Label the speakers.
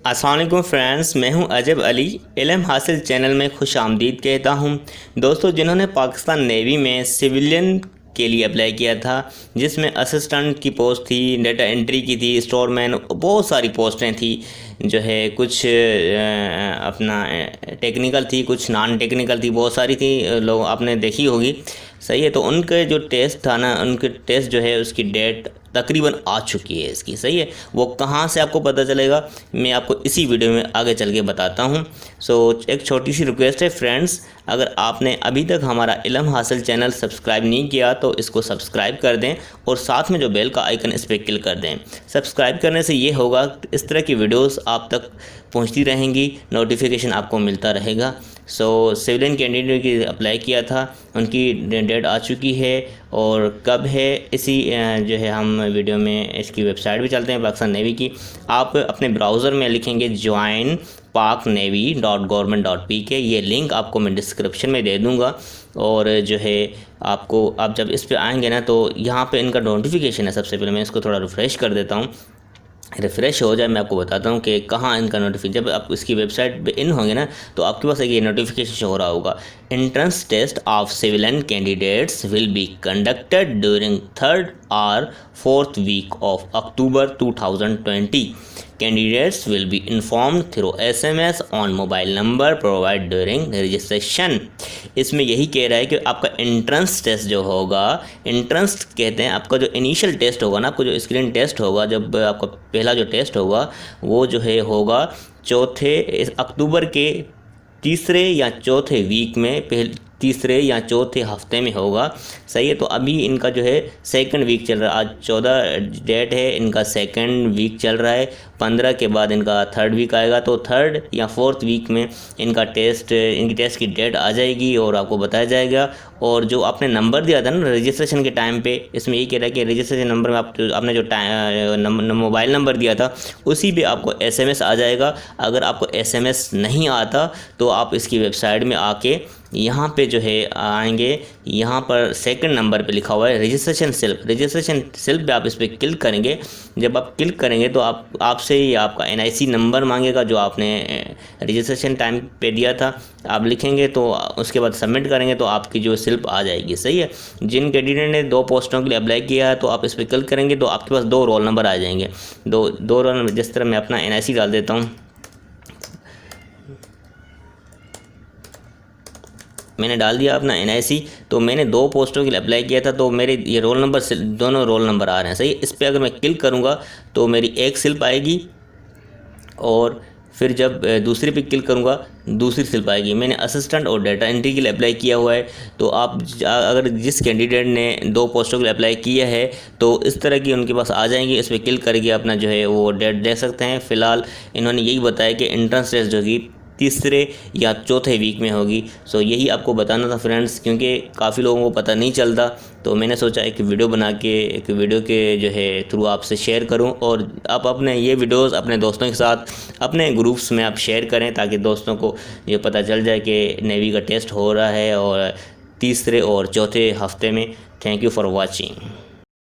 Speaker 1: अस्सलाम वालेकुम फ्रेंड्स, मैं हूं अजब अली। इल्म हासिल चैनल में खुश आमदीद कहता हूं। दोस्तों, जिन्होंने पाकिस्तान नेवी में सिविलियन के लिए अप्लाई किया था, जिसमें असिस्टेंट की पोस्ट थी, डाटा एंट्री की थी, स्टोरमैन, बहुत सारी पोस्टें थी। जो है कुछ अपना टेक्निकल थी, कुछ नॉन टेक्निकल थी, बहुत सारी थी। लोग आपने देखी होगी, सही है। तो उनके जो टेस्ट था ना, उनके टेस्ट जो है उसकी डेट तकरीबन आ चुकी है इसकी, सही है। वो कहाँ से आपको पता चलेगा, मैं आपको इसी वीडियो में आगे चल के बताता हूँ। सो एक छोटी सी रिक्वेस्ट है फ्रेंड्स, अगर आपने अभी तक हमारा इल्म हासिल चैनल सब्सक्राइब नहीं किया तो इसको सब्सक्राइब कर दें और साथ में जो बेल का आइकन इस पर क्लिक कर दें। सब्सक्राइब करने से ये होगा इस तरह की वीडियोस आप तक पहुंचती रहेंगी, नोटिफिकेशन आपको मिलता रहेगा। सो सिविलियन कैंडिडेट की अप्लाई किया था, उनकी डेट आ चुकी है और कब है इसी जो है हम वीडियो में इसकी वेबसाइट भी चलते हैं पाकिस्तान नेवी की। आप अपने ब्राउज़र में लिखेंगे joinpaknavy.government.pk, ये लिंक आपको मैं डिस्क्रिप्शन में दे दूंगा। और जो है आपको आप जब इस पे आएंगे ना, तो यहाँ पे इनका नोटिफिकेशन है। सबसे पहले मैं इसको थोड़ा रिफ़्रेश कर देता हूँ, रिफ़्रेश हो जाए। मैं आपको बताता हूँ कि कहाँ इनका नोटिफिकेशन, जब आप इसकी वेबसाइट पे इन होंगे ना, तो आपके पास एक ये नोटिफिकेशन शो हो रहा होगा। Entrance test of civilian candidates will be conducted during 3rd और 4th week of October 2020। Candidates will be informed through SMS on mobile number provide during registration. इसमें यही कह रहा है कि आपका एंट्रेंस टेस्ट जो होगा, एंट्रेंस कहते हैं आपका जो इनिशियल टेस्ट होगा ना, आपको जो स्क्रीन टेस्ट होगा, जब आपका पहला जो टेस्ट होगा वो जो है होगा 4 अक्टूबर के तीसरे या चौथे वीक में, तीसरे या चौथे हफ्ते में होगा, सही है। तो अभी इनका जो है 2nd वीक चल रहा है, आज 14 डेट है, इनका 2nd वीक चल रहा है। 15 के बाद इनका 3rd वीक आएगा, तो 3rd या 4th वीक में इनका इनकी टेस्ट की डेट आ जाएगी और आपको बताया जाएगा। और जो आपने नंबर दिया था ना रजिस्ट्रेशन के टाइम पे, इसमें यही कह रहा है कि रजिस्ट्रेशन नंबर में आपने जो मोबाइल नंबर दिया था उसी पे आपको SMS आ जाएगा। अगर आपको SMS नहीं आता तो आप इसकी वेबसाइट में आके यहाँ पे जो है आएंगे, यहाँ पर 2nd नंबर पे लिखा हुआ है रजिस्ट्रेशन सेल्फ पे आप इस पर क्लिक करेंगे। जब आप क्लिक करेंगे तो आपसे ही आपका NIC नंबर मांगेगा जो आपने रजिस्ट्रेशन टाइम पे दिया था, आप लिखेंगे तो उसके बाद सबमिट करेंगे तो आपकी जो स्लिप आ जाएगी, सही है। जिन कैंडिडेट ने 2 पोस्टों के लिए अप्लाई किया है तो आप इस पर क्लिक करेंगे तो आपके पास 2 रोल नंबर आ जाएंगे। दो रोल नंबर, जिस तरह मैं अपना NIC डाल देता हूँ, मैंने डाल दिया अपना NIC। तो मैंने 2 पोस्टों के लिए अप्लाई किया था, तो मेरे ये रोल नंबर दोनों रोल नंबर आ रहे हैं, सही। इस पर अगर मैं क्लिक करूँगा तो मेरी एक स्लिप आएगी और फिर जब दूसरे पे क्लिक करूँगा दूसरी स्लिप आएगी। मैंने असिस्टेंट और डाटा एंट्री के लिए अप्लाई किया हुआ है। तो आप अगर जिस कैंडिडेट ने 2 पोस्टों के लिए अप्लाई किया है तो इस तरह की उनके पास आ जाएंगी, इस पर क्लिक करके अपना जो है वो डेट दे सकते हैं। फ़िलहाल इन्होंने यही बताया कि एंट्रेंस टेस्ट जो होगी 3रे या चौथे वीक में होगी। सो यही आपको बताना था फ्रेंड्स, क्योंकि काफ़ी लोगों को पता नहीं चलता, तो मैंने सोचा एक वीडियो बना के एक वीडियो के जो है थ्रू आपसे शेयर करूं। और आप अपने ये वीडियोस अपने दोस्तों के साथ अपने ग्रुप्स में आप शेयर करें, ताकि दोस्तों को ये पता चल जाए कि नेवी का टेस्ट हो रहा है और 3रे और चौथे हफ्ते में। Thank you for watching.